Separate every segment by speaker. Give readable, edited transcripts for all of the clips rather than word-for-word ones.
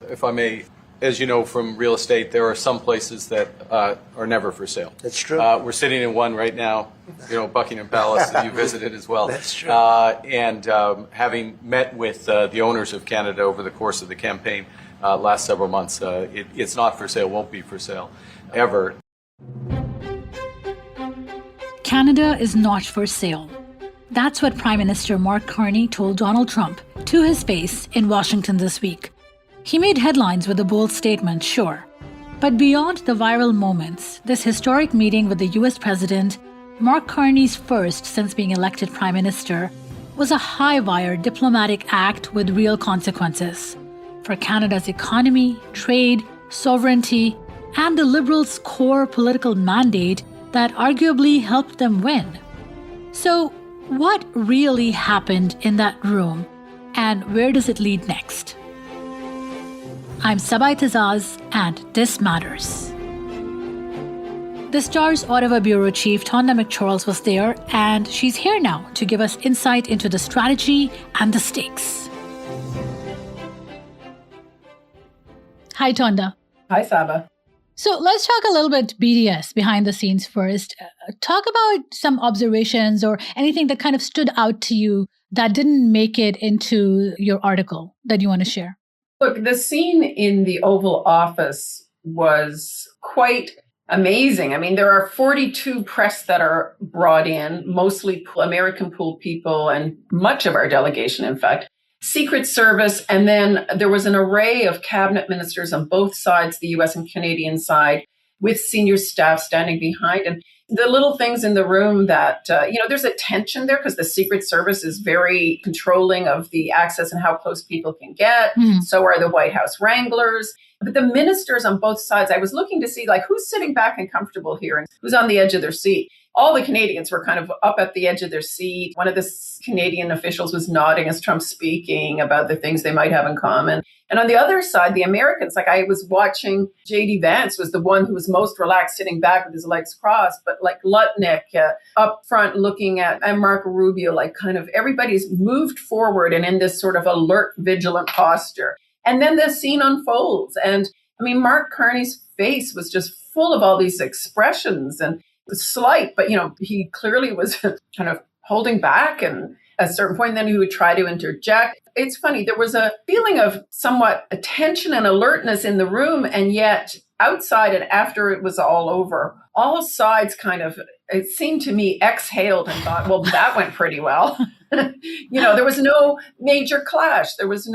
Speaker 1: if I may, as you know from real estate, there are some places that are never for sale.
Speaker 2: That's true.
Speaker 1: We're sitting in one right now, Buckingham Palace that you visited as well.
Speaker 2: That's true.
Speaker 1: And having met with the owners of Canada over the course of the campaign last several months, it's not for sale, won't be for sale, ever.
Speaker 3: Canada is not for sale. That's what Prime Minister Mark Carney told Donald Trump to his face in Washington this week. He made headlines with a bold statement, sure. But beyond the viral moments, this historic meeting with the US President, Mark Carney's first since being elected Prime Minister, was a high-wire diplomatic act with real consequences for Canada's economy, trade, sovereignty, and the Liberals' core political mandate that arguably helped them win. So, what really happened in that room, and where does it lead next? I'm Saba Eitizaz, and this matters. The Star's Ottawa Bureau Chief Tonda MacCharles was there, and she's here now to give us insight into the strategy and the stakes. Hi, Tonda.
Speaker 4: Hi, Saba.
Speaker 3: So let's talk a little bit BDS, behind the scenes first. Talk about some observations or anything that kind of stood out to you that didn't make it into your article that you want to share.
Speaker 4: Look, the scene in the Oval Office was quite amazing. I mean, there are 42 press that are brought in, mostly American pooled people and much of our delegation, in fact. Secret Service, and then there was an array of cabinet ministers on both sides, the US and Canadian side, with senior staff standing behind. And the little things in the room that, there's a tension there because the Secret Service is very controlling of the access and how close people can get. Mm-hmm. So are the White House wranglers. But the ministers on both sides, I was looking to see who's sitting back and comfortable here and who's on the edge of their seat. All the Canadians were kind of up at the edge of their seat. One of the Canadian officials was nodding as Trump's speaking about the things they might have in common. And on the other side, the Americans, I was watching J.D. Vance was the one who was most relaxed, sitting back with his legs crossed, but Lutnick up front looking at, and Marco Rubio, kind of everybody's moved forward and in this sort of alert, vigilant posture. And then the scene unfolds. And I mean, Mark Carney's face was just full of all these expressions and slight, but he clearly was kind of holding back, and at a certain point then he would try to interject. It's funny, there was a feeling of somewhat attention and alertness in the room, and yet outside and after it was all over, all sides kind of, it seemed to me, exhaled and thought, well, that went pretty well. There was no major clash. There was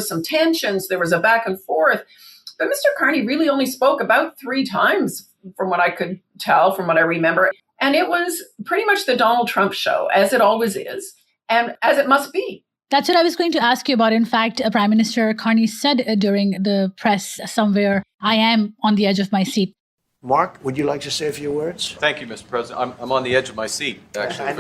Speaker 4: some tensions. There was a back and forth. But Mr. Carney really only spoke about 3 times from what I could tell, from what I remember. And it was pretty much the Donald Trump show, as it always is, and as it must be.
Speaker 3: That's what I was going to ask you about. In fact, Prime Minister Carney said during the press somewhere, I am on the edge of my seat.
Speaker 2: Mark, would you like to say a few words?
Speaker 1: Thank you, Mr. President. I'm on the edge of my seat, actually.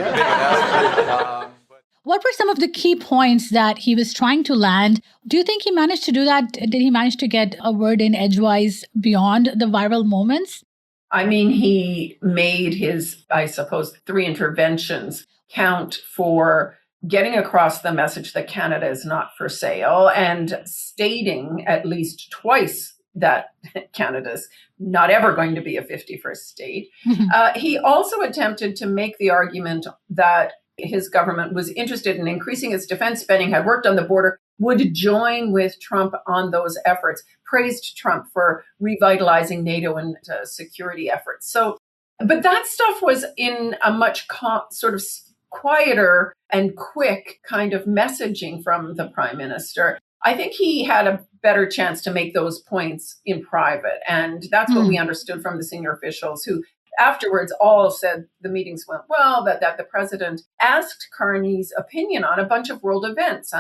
Speaker 3: What were some of the key points that he was trying to land? Do you think he managed to do that? Did he manage to get a word in edgewise beyond the viral moments?
Speaker 4: I mean, he made his, I suppose, 3 interventions count for getting across the message that Canada is not for sale and stating at least twice that Canada's not ever going to be a 51st state. He also attempted to make the argument that his government was interested in increasing its defense spending, had worked on the border, would join with Trump on those efforts, praised Trump for revitalizing NATO and security efforts. So, but that stuff was in a much sort of quieter and quick kind of messaging from the Prime Minister. I think he had a better chance to make those points in private. And that's what we understood from the senior officials who afterwards all said the meetings went well, that the president asked Carney's opinion on a bunch of world events,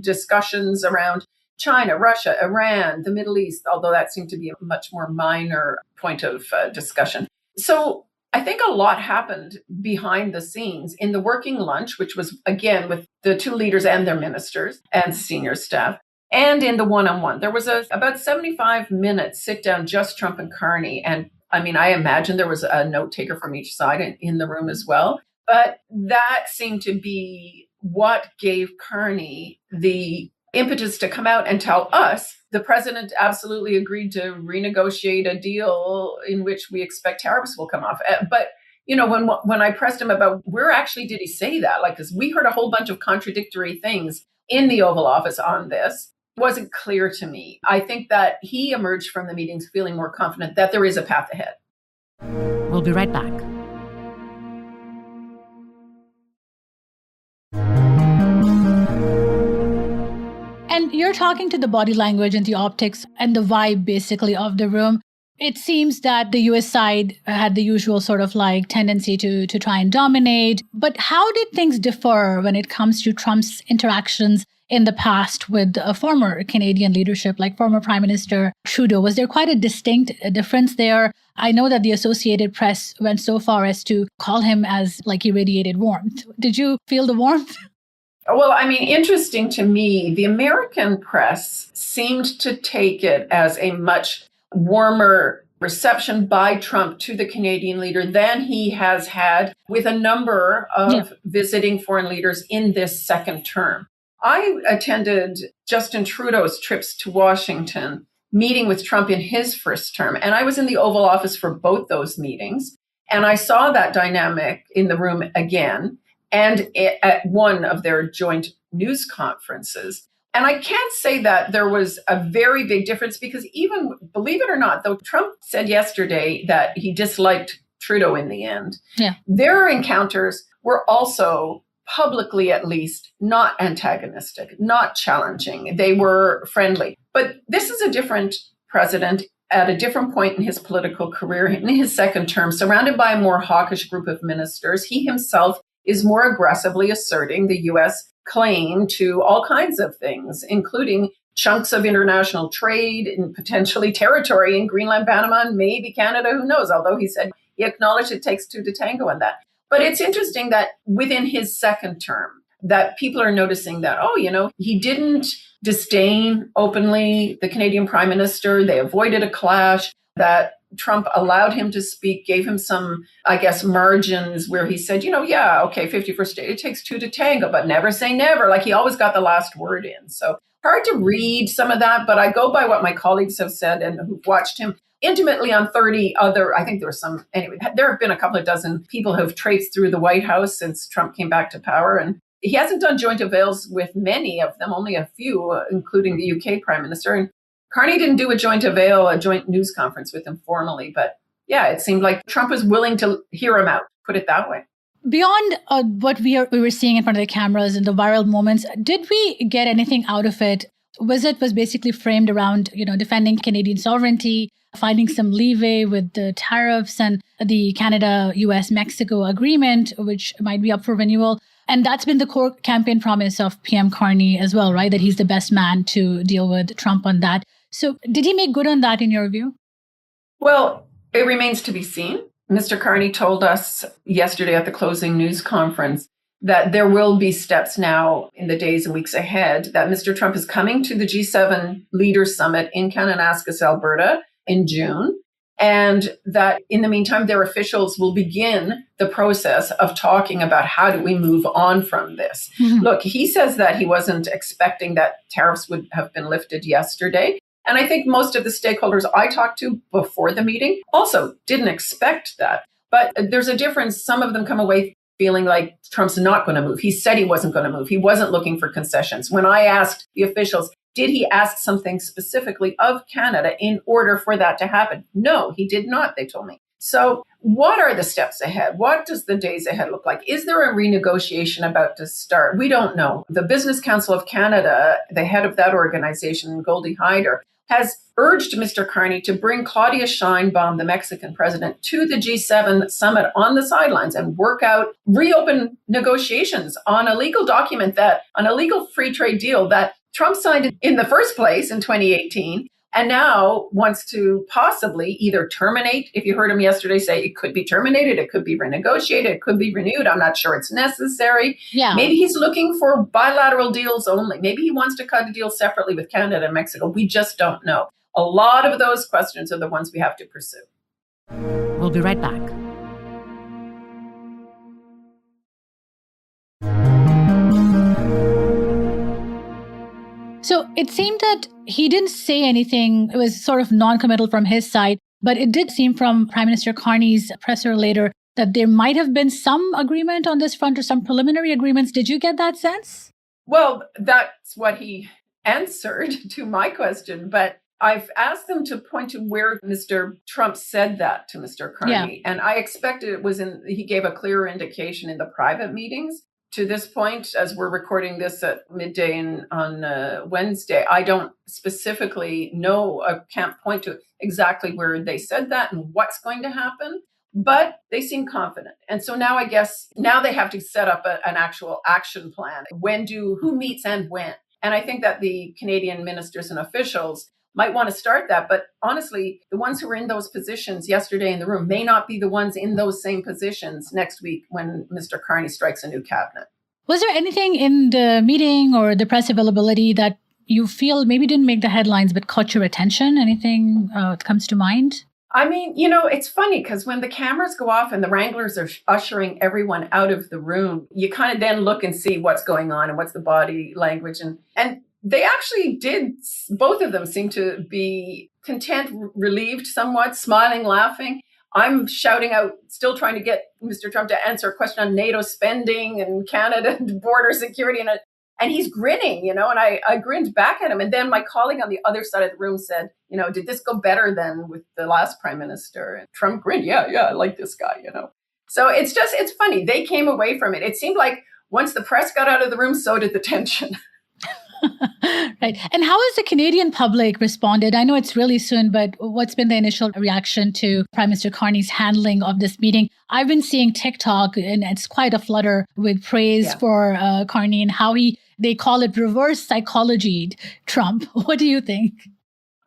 Speaker 4: discussions around China, Russia, Iran, the Middle East, although that seemed to be a much more minor point of discussion. So I think a lot happened behind the scenes in the working lunch, which was, again, with the 2 leaders and their ministers and senior staff, and in the one-on-one. There was about 75 minutes sit down, just Trump and Carney. And I mean, I imagine there was a note taker from each side in the room as well. But that seemed to be what gave Carney the impetus to come out and tell us the president absolutely agreed to renegotiate a deal in which we expect tariffs will come off. But when I pressed him about where actually did he say that, because we heard a whole bunch of contradictory things in the Oval Office on this, it wasn't clear to me. I think that he emerged from the meetings feeling more confident that there is a path ahead.
Speaker 5: We'll be right back.
Speaker 3: And you're talking to the body language and the optics and the vibe, basically, of the room. It seems that the U.S. side had the usual sort of tendency to try and dominate. But how did things differ when it comes to Trump's interactions in the past with a former Canadian leadership, like former Prime Minister Trudeau? Was there quite a distinct difference there? I know that the Associated Press went so far as to call him as he radiated warmth. Did you feel the warmth?
Speaker 4: Well, interesting to me, the American press seemed to take it as a much warmer reception by Trump to the Canadian leader than he has had with a number of visiting foreign leaders in this second term. I attended Justin Trudeau's trips to Washington, meeting with Trump in his first term, and I was in the Oval Office for both those meetings, and I saw that dynamic in the room again, and at one of their joint news conferences. And I can't say that there was a very big difference because even, believe it or not, though Trump said yesterday that he disliked Trudeau in the end, their encounters were also publicly, at least, not antagonistic, not challenging. They were friendly. But this is a different president at a different point in his political career, in his second term, surrounded by a more hawkish group of ministers. He himself is more aggressively asserting the U.S. claim to all kinds of things, including chunks of international trade and potentially territory in Greenland, Panama, and maybe Canada, who knows, although he said he acknowledged it takes two to tango in that. But it's interesting that within his second term, that people are noticing that, he didn't disdain openly the Canadian Prime Minister. They avoided a clash, that Trump allowed him to speak, gave him some, margins where he said, 51st state, it takes two to tango, but never say never. He always got the last word in. So hard to read some of that, but I go by what my colleagues have said and who've watched him intimately on 30 other, I think there were there have been a couple of dozen people who have traipsed through the White House since Trump came back to power. And he hasn't done joint avails with many of them, only a few, including the UK Prime Minister. And Carney didn't do a joint news conference with him formally. But it seemed like Trump was willing to hear him out, put it that way.
Speaker 3: Beyond what we were seeing in front of the cameras and the viral moments, did we get anything out of it? Was basically framed around, defending Canadian sovereignty, finding some leeway with the tariffs and the Canada-US-Mexico agreement, which might be up for renewal? And that's been the core campaign promise of PM Carney as well, right? That he's the best man to deal with Trump on that. So did he make good on that in your view?
Speaker 4: Well, it remains to be seen. Mr. Carney told us yesterday at the closing news conference that there will be steps now in the days and weeks ahead, that Mr. Trump is coming to the G7 Leaders Summit in Kananaskis, Alberta in June, and that in the meantime, their officials will begin the process of talking about how do we move on from this. Mm-hmm. Look, he says that he wasn't expecting that tariffs would have been lifted yesterday. And I think most of the stakeholders I talked to before the meeting also didn't expect that. But there's a difference. Some of them come away feeling like Trump's not going to move. He said he wasn't going to move. He wasn't looking for concessions. When I asked the officials, did he ask something specifically of Canada in order for that to happen? No, he did not, they told me. So what are the steps ahead? What does the days ahead look like? Is there a renegotiation about to start? We don't know. The Business Council of Canada, the head of that organization, Goldie Hyder, has urged Mr. Carney to bring Claudia Sheinbaum, the Mexican president, to the G7 summit on the sidelines and reopen negotiations on a legal document on a legal free trade deal that Trump signed in the first place in 2018 and now wants to possibly either terminate. If you heard him yesterday say it could be terminated, it could be renegotiated, it could be renewed. I'm not sure it's necessary. Yeah. Maybe he's looking for bilateral deals only. Maybe he wants to cut a deal separately with Canada and Mexico. We just don't know. A lot of those questions are the ones we have to pursue.
Speaker 5: We'll be right back.
Speaker 3: So it seemed that he didn't say anything. It was sort of non-committal from his side, but it did seem from Prime Minister Carney's presser later that there might have been some agreement on this front or some preliminary agreements. Did you get that sense?
Speaker 4: Well, that's what he answered to my question, but I've asked them to point to where Mr. Trump said that to Mr. Carney. And I expected it was he gave a clearer indication in the private meetings. To this point, as we're recording this at midday on Wednesday, I don't specifically know, I can't point to exactly where they said that and what's going to happen, but they seem confident. And so now I guess, now they have to set up an actual action plan. Who meets and when? And I think that the Canadian ministers and officials might want to start that. But honestly, the ones who were in those positions yesterday in the room may not be the ones in those same positions next week when Mr. Carney strikes a new cabinet.
Speaker 3: Was there anything in the meeting or the press availability that you feel maybe didn't make the headlines but caught your attention? Anything that comes to mind?
Speaker 4: I mean, it's funny because when the cameras go off and the wranglers are ushering everyone out of the room, you kind of then look and see what's going on and what's the body language. And they actually did, both of them seem to be content, relieved somewhat, smiling, laughing. I'm shouting out, still trying to get Mr. Trump to answer a question on NATO spending and Canada border security. And he's grinning, and I grinned back at him. And then my colleague on the other side of the room said, did this go better than with the last prime minister? And Trump grinned, yeah, I like this guy, So it's funny. They came away from it. It seemed like once the press got out of the room, so did the tension.
Speaker 3: Right. And how has the Canadian public responded? I know it's really soon, but what's been the initial reaction to Prime Minister Carney's handling of this meeting? I've been seeing TikTok, and it's quite a flutter with praise for Carney and how they call it reverse psychology Trump. What do you think?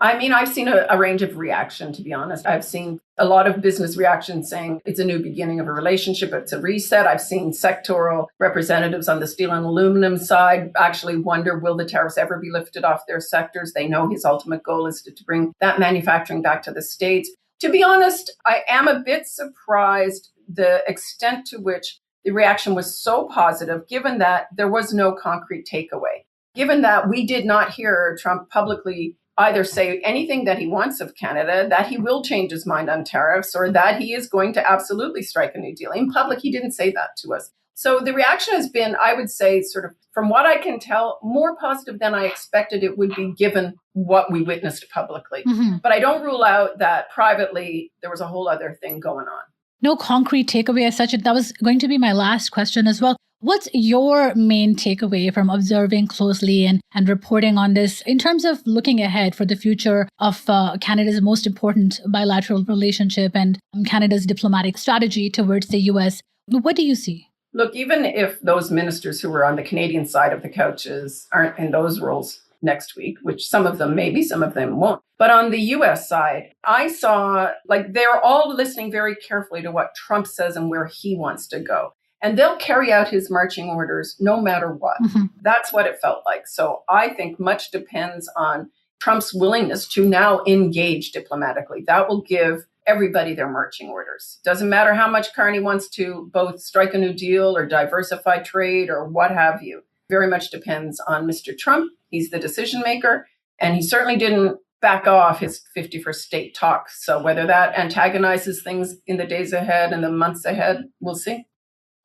Speaker 4: I mean, I've seen a range of reaction, to be honest. I've seen a lot of business reactions saying it's a new beginning of a relationship. It's a reset. I've seen sectoral representatives on the steel and aluminum side actually wonder, will the tariffs ever be lifted off their sectors? They know his ultimate goal is to bring that manufacturing back to the States. To be honest, I am a bit surprised the extent to which the reaction was so positive, given that there was no concrete takeaway, given that we did not hear Trump publicly either say anything that he wants of Canada, that he will change his mind on tariffs, or that he is going to absolutely strike a new deal. In public, he didn't say that to us. So the reaction has been, I would say, sort of, from what I can tell, more positive than I expected it would be given what we witnessed publicly. Mm-hmm. But I don't rule out that privately there was a whole other thing going on.
Speaker 3: No concrete takeaway as such. That was going to be my last question as well. What's your main takeaway from observing closely and reporting on this in terms of looking ahead for the future of Canada's most important bilateral relationship and Canada's diplomatic strategy towards the U.S.? What do you see?
Speaker 4: Look, even if those ministers who were on the Canadian side of the couches aren't in those roles next week, which some of them maybe, some of them won't. But on the U.S. side, I saw they're all listening very carefully to what Trump says and where he wants to go. And they'll carry out his marching orders no matter what. Mm-hmm. That's what it felt like. So I think much depends on Trump's willingness to now engage diplomatically. That will give everybody their marching orders. Doesn't matter how much Carney wants to both strike a new deal or diversify trade or what have you. Very much depends on Mr. Trump. He's the decision maker. And he certainly didn't back off his 51st state talk. So whether that antagonizes things in the days ahead and the months ahead, we'll see.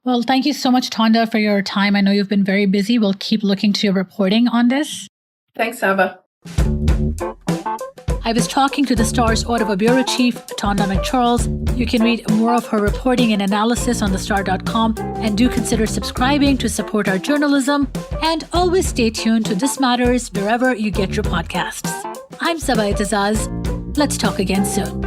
Speaker 3: Well, thank you so much, Tonda, for your time. I know you've been very busy. We'll keep looking to your reporting on this.
Speaker 4: Thanks, Saba.
Speaker 3: I was talking to the Star's Ottawa Bureau Chief, Tonda MacCharles. You can read more of her reporting and analysis on thestar.com, and do consider subscribing to support our journalism. And always stay tuned to This Matters wherever you get your podcasts. I'm Saba Eitizaz. Let's talk again soon.